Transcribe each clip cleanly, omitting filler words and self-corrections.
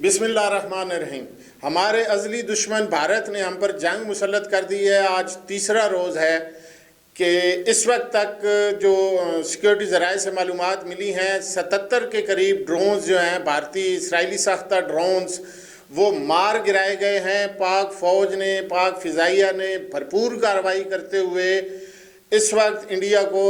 بسم اللہ الرحمن الرحیم۔ ہمارے ازلی دشمن بھارت نے ہم پر جنگ مسلط کر دی ہے۔ آج تیسرا روز ہے کہ اس وقت تک جو سیکیورٹی ذرائع سے معلومات ملی ہیں 77 کے قریب ڈرونز جو ہیں بھارتی اسرائیلی ساختہ ڈرونز وہ مار گرائے گئے ہیں۔ پاک فوج نے، پاک فضائیہ نے بھرپور کارروائی کرتے ہوئے اس وقت انڈیا کو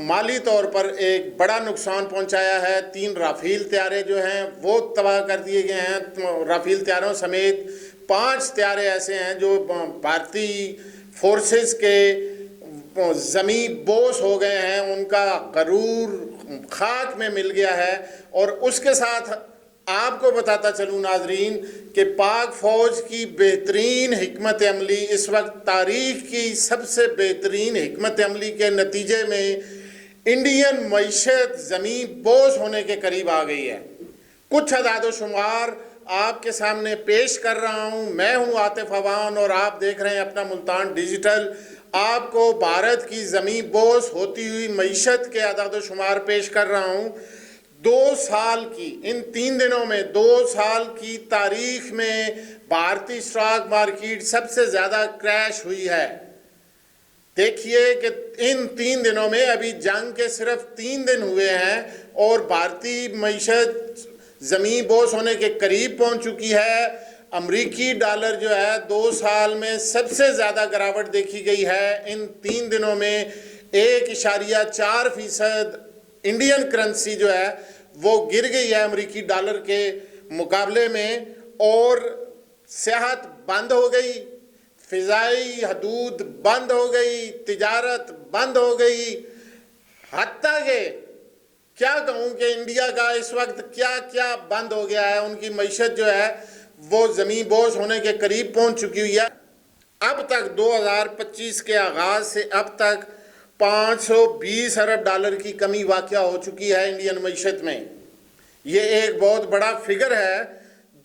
مالی طور پر ایک بڑا نقصان پہنچایا ہے۔ 3 رافیل طیارے جو ہیں وہ تباہ کر دیے گئے ہیں۔ رافیل طیاروں سمیت 5 طیارے ایسے ہیں جو بھارتی فورسز کے زمیں بوس ہو گئے ہیں، ان کا غرور خاک میں مل گیا ہے۔ اور اس کے ساتھ آپ کو بتاتا چلوں ناظرین کہ پاک فوج کی بہترین حکمت عملی اس وقت تاریخ کی سب سے بہترین حکمت عملی کے نتیجے میں انڈین معیشت زمین بوس ہونے کے قریب آ گئی ہے۔ کچھ اعداد و شمار آپ کے سامنے پیش کر رہا ہوں۔ میں ہوں عاطف عوان اور آپ دیکھ رہے ہیں اپنا ملتان ڈیجیٹل۔ آپ کو بھارت کی زمین بوس ہوتی ہوئی معیشت کے اعداد و شمار پیش کر رہا ہوں۔ 2 سال کی ان 3 دنوں میں 2 سال کی تاریخ میں بھارتی اسٹاک مارکیٹ سب سے زیادہ کریش ہوئی ہے۔ دیکھیے کہ ان 3 دنوں میں ابھی جنگ کے صرف 3 دن ہوئے ہیں اور بھارتی معیشت زمین بوس ہونے کے قریب پہنچ چکی ہے۔ امریکی ڈالر جو ہے 2 سال میں سب سے زیادہ گراوٹ دیکھی گئی ہے۔ ان 3 دنوں میں 1.4% انڈین کرنسی جو ہے وہ گر گئی ہے امریکی ڈالر کے مقابلے میں، اور سیاحت بند ہو گئی، فضائی حدود بند ہو گئی، تجارت بند ہو گئی۔ حتیٰ کہ کیا کہوں کہ انڈیا کا اس وقت کیا کیا بند ہو گیا ہے، ان کی معیشت جو ہے وہ زمین بوس ہونے کے قریب پہنچ چکی ہوئی ہے۔ اب تک 2025 کے آغاز سے اب تک 520 ارب ڈالر کی کمی واقع ہو چکی ہے انڈین معیشت میں۔ یہ ایک بہت بڑا فگر ہے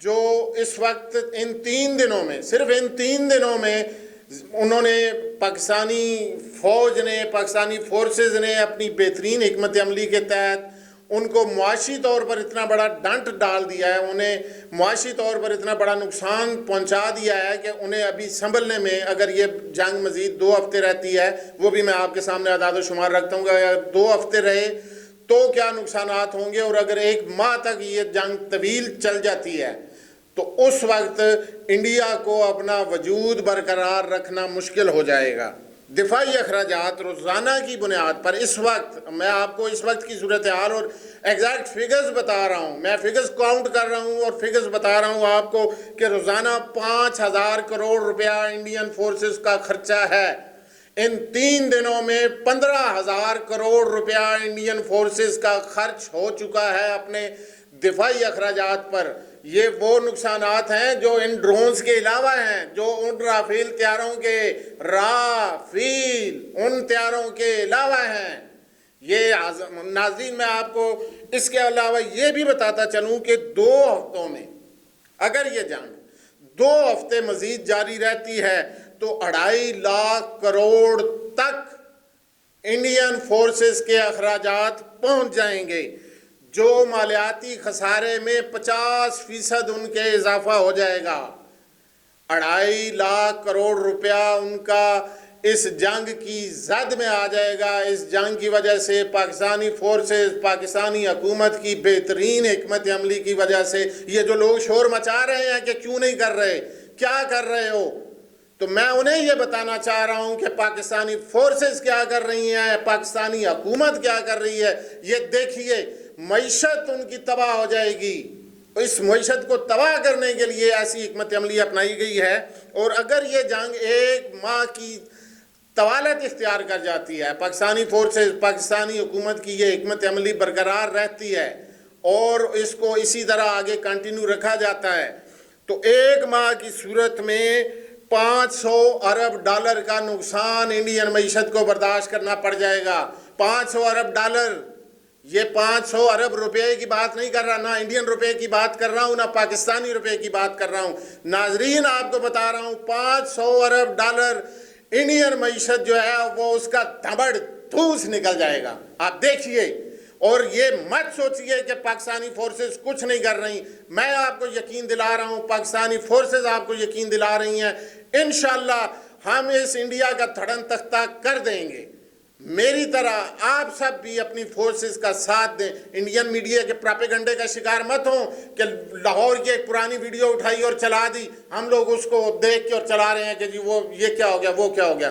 جو اس وقت ان 3 دنوں میں، صرف ان 3 دنوں میں انہوں نے پاکستانی فوج نے، پاکستانی فورسز نے اپنی بہترین حکمت عملی کے تحت ان کو معاشی طور پر اتنا بڑا ڈنٹ ڈال دیا ہے، انہیں معاشی طور پر اتنا بڑا نقصان پہنچا دیا ہے کہ انہیں ابھی سنبھلنے میں، اگر یہ جنگ مزید 2 ہفتے رہتی ہے، وہ بھی میں آپ کے سامنے اعداد و شمار رکھتا ہوں کہ اگر 2 ہفتے رہے تو کیا نقصانات ہوں گے، اور اگر 1 ماہ تک یہ جنگ طویل چل جاتی ہے تو اس وقت انڈیا کو اپنا وجود برقرار رکھنا مشکل ہو جائے گا۔ دفاعی اخراجات روزانہ کی بنیاد پر اس وقت، میں آپ کو اس وقت کی صورتحال اور ایگزیکٹ فگرز بتا رہا ہوں، میں فگرز کاؤنٹ کر رہا ہوں اور فگرز بتا رہا ہوں آپ کو کہ روزانہ 5,000 کروڑ روپیہ انڈین فورسز کا خرچہ ہے۔ ان 3 دنوں میں 15,000 کروڑ روپیہ انڈین فورسز کا خرچ ہو چکا ہے اپنے دفاعی اخراجات پر۔ یہ وہ نقصانات ہیں جو ان ڈرونز کے علاوہ ہیں، جو ان رافیل طیاروں کے ان طیاروں کے علاوہ ہیں۔ یہ ناظرین میں آپ کو اس کے علاوہ یہ بھی بتاتا چلوں کہ 2 ہفتوں میں اگر یہ جنگ 2 ہفتے مزید جاری رہتی ہے تو 2.5 لاکھ کروڑ تک انڈین فورسز کے اخراجات پہنچ جائیں گے، جو مالیاتی خسارے میں 50% ان کے اضافہ ہو جائے گا۔ 2.5 لاکھ کروڑ روپیہ ان کا اس جنگ کی زد میں آ جائے گا۔ اس جنگ کی وجہ سے پاکستانی فورسز، پاکستانی حکومت کی بہترین حکمت عملی کی وجہ سے، یہ جو لوگ شور مچا رہے ہیں کہ کیوں نہیں کر رہے، کیا کر رہے ہو، تو میں انہیں یہ بتانا چاہ رہا ہوں کہ پاکستانی فورسز کیا کر رہی ہیں، پاکستانی حکومت کیا کر رہی ہے۔ یہ دیکھیے معیشت ان کی تباہ ہو جائے گی۔ اس معیشت کو تباہ کرنے کے لیے ایسی حکمت عملی اپنائی گئی ہے، اور اگر یہ جنگ 1 ماہ کی طوالت اختیار کر جاتی ہے، پاکستانی فورسز، پاکستانی حکومت کی یہ حکمت عملی برقرار رہتی ہے اور اس کو اسی طرح آگے کنٹینیو رکھا جاتا ہے، تو 1 ماہ کی صورت میں 500 ارب ڈالر کا نقصان انڈین معیشت کو برداشت کرنا پڑ جائے گا۔ 500 ارب ڈالر، یہ 500 ارب روپے کی بات نہیں کر رہا، نہ انڈین روپے کی بات کر رہا ہوں، نہ پاکستانی روپے کی بات کر رہا ہوں۔ ناظرین آپ کو بتا رہا ہوں 500 ارب ڈالر انڈین معیشت جو ہے وہ اس کا دھبڑ دھوس نکل جائے گا۔ آپ دیکھیے اور یہ مت سوچئے کہ پاکستانی فورسز کچھ نہیں کر رہی. میں آپ کو یقین دلا رہا ہوں, پاکستانی فورسز آپ کو یقین دلا رہی ہیں, انشاءاللہ ہم اس انڈیا کا دھڑن تختہ کر دیں گے. میری طرح آپ سب بھی اپنی فورسز کا ساتھ دیں. انڈین میڈیا کے پراپیگنڈے کا شکار مت ہوں کہ لاہور کی ایک پرانی ویڈیو اٹھائی اور چلا دی, ہم لوگ اس کو دیکھ کے اور چلا رہے ہیں کہ جی وہ یہ کیا ہو گیا, وہ کیا ہو گیا.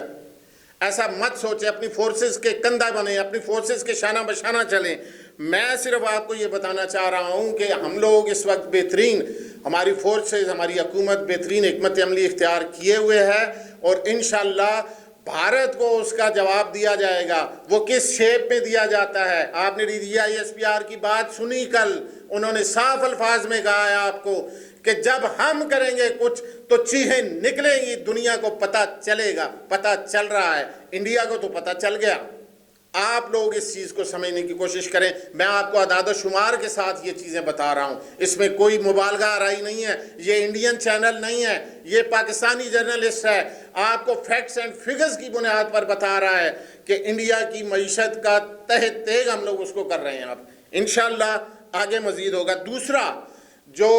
ایسا مت سوچیں, اپنی فورسز کے کندھا بنیں, اپنی فورسز کے شانہ بشانہ چلیں. میں صرف آپ کو یہ بتانا چاہ رہا ہوں کہ ہم لوگ اس وقت بہترین, ہماری فورسز, ہماری حکومت بہترین حکمت عملی اختیار کیے ہوئے ہے, اور انشاءاللہ بھارت کو اس کا جواب دیا جائے گا. وہ کس شیپ میں دیا جاتا ہے, آپ نے DGI-SPR کی بات سنی کل, انہوں نے صاف الفاظ میں کہا ہے آپ کو کہ جب ہم کریں گے کچھ تو چیخیں نکلیں گی, دنیا کو پتہ چلے گا. پتہ چل رہا ہے, انڈیا کو تو پتہ چل گیا. آپ لوگ اس چیز کو سمجھنے کی کوشش کریں. میں آپ کو اعداد و شمار کے ساتھ یہ چیزیں بتا رہا ہوں, اس میں کوئی مبالغہ آرائی نہیں ہے. یہ انڈین چینل نہیں ہے, یہ پاکستانی جرنلسٹ ہے, آپ کو فیکٹس اینڈ فگرز کی بنیاد پر بتا رہا ہے کہ انڈیا کی معیشت کا تہ تیغ ہم لوگ اس کو کر رہے ہیں. آپ انشاءاللہ آگے مزید ہوگا. دوسرا جو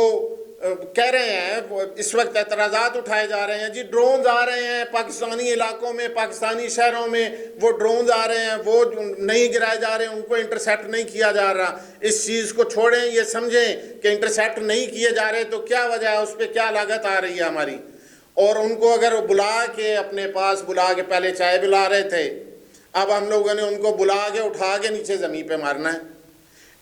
کہہ رہے ہیں, اس وقت اعتراضات اٹھائے جا رہے ہیں, جی ڈرونز آ رہے ہیں پاکستانی علاقوں میں, پاکستانی شہروں میں وہ ڈرونز آ رہے ہیں, وہ نہیں گرائے جا رہے ہیں, ان کو انٹرسیپٹ نہیں کیا جا رہا. اس چیز کو چھوڑیں, یہ سمجھیں کہ انٹرسیپٹ نہیں کیے جا رہے تو کیا وجہ ہے, اس پہ کیا لاگت آ رہی ہے ہماری. اور ان کو اگر بلا کے اپنے پاس بلا کے, پہلے چائے بلا رہے تھے, اب ہم لوگوں نے ان کو بلا کے اٹھا کے نیچے زمین پہ مارنا ہے.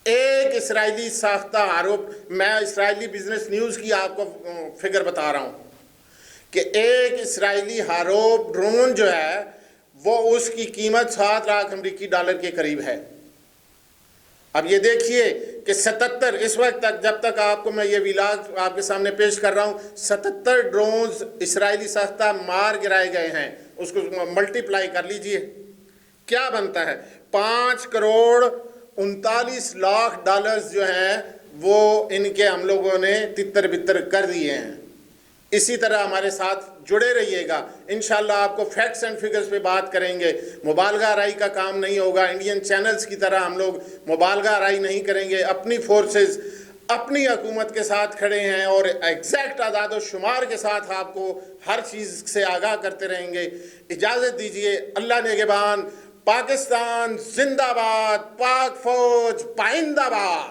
ایک اسرائیلی ساختہ آروپ, میں اسرائیلی بزنس نیوز کی آپ کو فگر بتا رہا ہوں کہ ایک اسرائیلی ہاروپ ڈرون جو ہے وہ اس کی قیمت 7 لاکھ امریکی ڈالر کے قریب ہے. اب یہ دیکھیے کہ 77 اس وقت تک, جب تک آپ کو میں یہ ویلاگ آپ کے سامنے پیش کر رہا ہوں, 77 ڈرونز اسرائیلی ساختہ مار گرائے گئے ہیں. اس کو ملٹیپلائی کر لیجئے, کیا بنتا ہے, 5 کروڑ 39 لاکھ ڈالرز جو ہیں وہ ان کے ہم لوگوں نے تتر بتر کر دیے ہیں. اسی طرح ہمارے ساتھ جڑے رہیے گا. انشاءاللہ آپ کو فیکٹس اینڈ فگرز پہ بات کریں گے. مبالغہ آرائی کا کام نہیں ہوگا. انڈین چینلز کی طرح ہم لوگ مبالغہ آرائی نہیں کریں گے. اپنی فورسز اپنی حکومت کے ساتھ کھڑے ہیں اور ایگزیکٹ اعداد و شمار کے ساتھ آپ کو ہر چیز سے آگاہ کرتے رہیں گے. اجازت دیجئے. اللہ نگہبان. پاکستان زندہ باد. پاک فوج پائندہ باد.